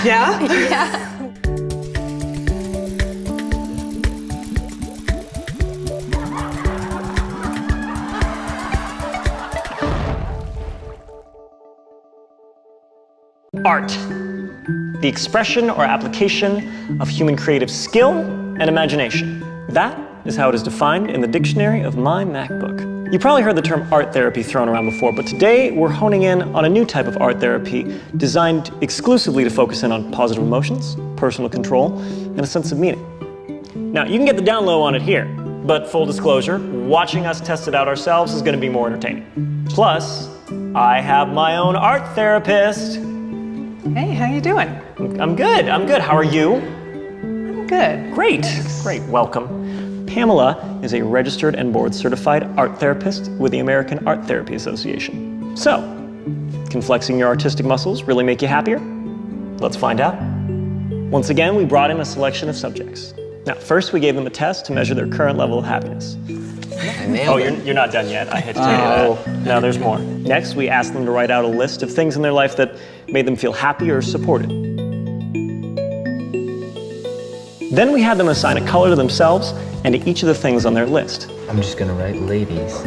Yeah? Yeah. Art. The expression or application of human creative skill and imagination. That is how it is defined in the dictionary of my MacBook. You probably heard the term art therapy thrown around before, but today we're honing in on a new type of art therapy designed exclusively to focus in on positive emotions, personal control, and a sense of meaning. Now, you can get the down low on it here, but full disclosure, watching us test it out ourselves is going to be more entertaining. Plus, I have my own art therapist. Hey, how you doing? I'm good. How are you? I'm good. Great. Great. Welcome. Pamela is a registered and board-certified art therapist with the American Art Therapy Association. So, can flexing your artistic muscles really make you happier? Let's find out. Once again, we brought in a selection of subjects. Now, first we gave them a test to measure their current level of happiness. You're not done yet. I hate to tell you that. No, there's more. Next, we asked them to write out a list of things in their life that made them feel happy or supported. Then we had them assign a color to themselves and to each of the things on their list. I'm just gonna write ladies.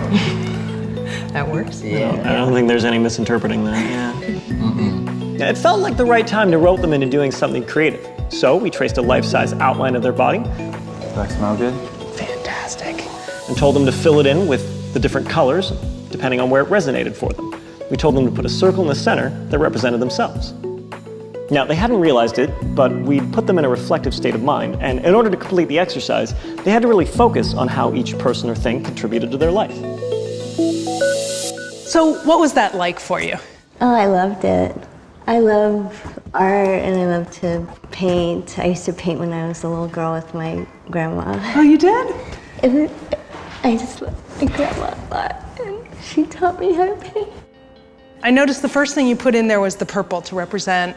That works? Yeah. I don't think there's any misinterpreting that. Yeah. It felt like the right time to rope them into doing something creative. So we traced a life-size outline of their body. Do I smell good? Fantastic. And told them to fill it in with the different colors, depending on where it resonated for them. We told them to put a circle in the center that represented themselves. Now, they hadn't realized it, but we'd put them in a reflective state of mind, and in order to complete the exercise, they had to really focus on how each person or thing contributed to their life. So, what was that like for you? Oh, I loved it. I love art and I love to paint. I used to paint when I was a little girl with my grandma. Oh, you did? And I just love my grandma a lot, and she taught me how to paint. I noticed the first thing you put in there was the purple to represent,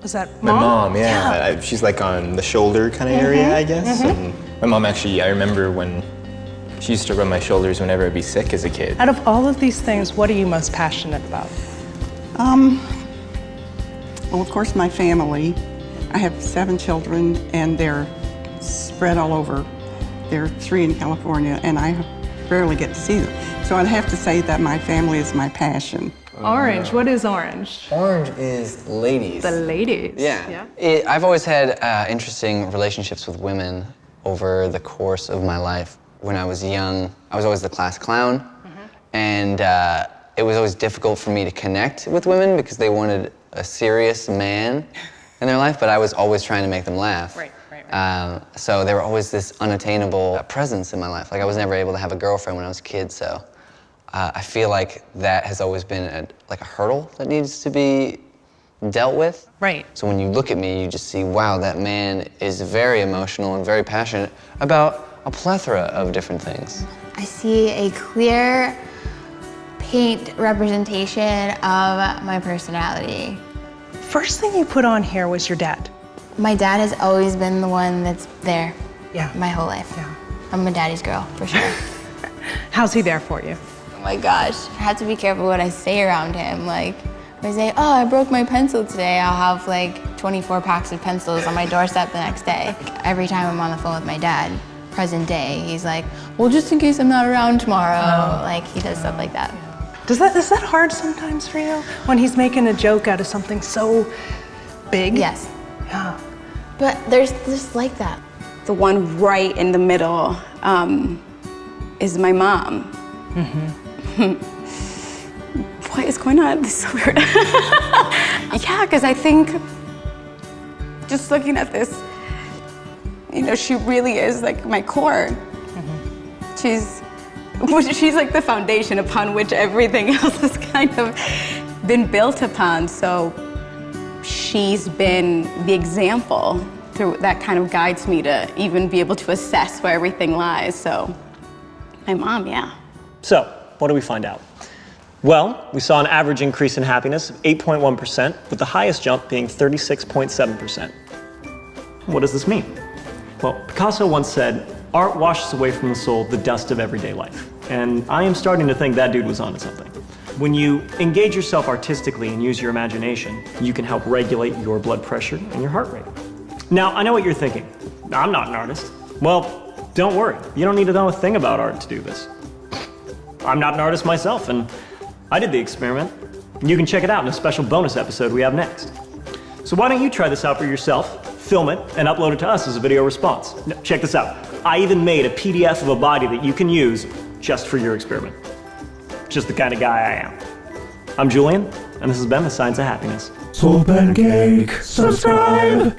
was that Mom? My mom, yeah. She's like on the shoulder kind of area, I guess. And my mom actually, I remember when she used to rub my shoulders whenever I'd be sick as a kid. Out of all of these things, what are you most passionate about? Well, of course, my family. I have 7 children, and they're spread all over. There are 3 in California, and I rarely get to see them. So I'd have to say that my family is my passion. Orange, what is orange? Orange is ladies. The ladies. Yeah. I've always had interesting relationships with women over the course of my life. When I was young, I was always the class clown, and it was always difficult for me to connect with women because they wanted a serious man in their life, but I was always trying to make them laugh. Right. So they were always this unattainable presence in my life. Like I was never able to have a girlfriend when I was a kid, so I feel like that has always been like a hurdle that needs to be dealt with. Right. So when you look at me, you just see, wow, that man is very emotional and very passionate about a plethora of different things. I see a clear paint representation of my personality. First thing you put on here was your dad. My dad has always been the one that's there Yeah. my whole life. Yeah. I'm a daddy's girl, for sure. How's he there for you? Oh my gosh, I have to be careful what I say around him. Like, if I say, oh, I broke my pencil today, I'll have like 24 packs of pencils on my doorstep the next day. Every time I'm on the phone with my dad, present day, he's like, well, just in case I'm not around tomorrow. Like, he does stuff like that. Is that hard sometimes for you? When he's making a joke out of something so big? Yes. Yeah. But there's just like that. The one right in the middle is my mom. What is going on? This is so weird. Yeah, because I think just looking at this, you know, she really is like my core. She's like the foundation upon which everything else has kind of been built upon. So she's been the example that kind of guides me to even be able to assess where everything lies. So my mom, yeah. So, what do we find out? Well, we saw an average increase in happiness of 8.1%, with the highest jump being 36.7%. What does this mean? Well, Picasso once said, art washes away from the soul the dust of everyday life. And I am starting to think that dude was onto something. When you engage yourself artistically and use your imagination, you can help regulate your blood pressure and your heart rate. Now, I know what you're thinking. I'm not an artist. Well, don't worry. You don't need to know a thing about art to do this. I'm not an artist myself, and I did the experiment. You can check it out in a special bonus episode we have next. So why don't you try this out for yourself, film it, and upload it to us as a video response. Now, check this out. I even made a PDF of a body that you can use just for your experiment. Just the kind of guy I am. I'm Julian, and this has been The Science of Happiness. So pancake, subscribe!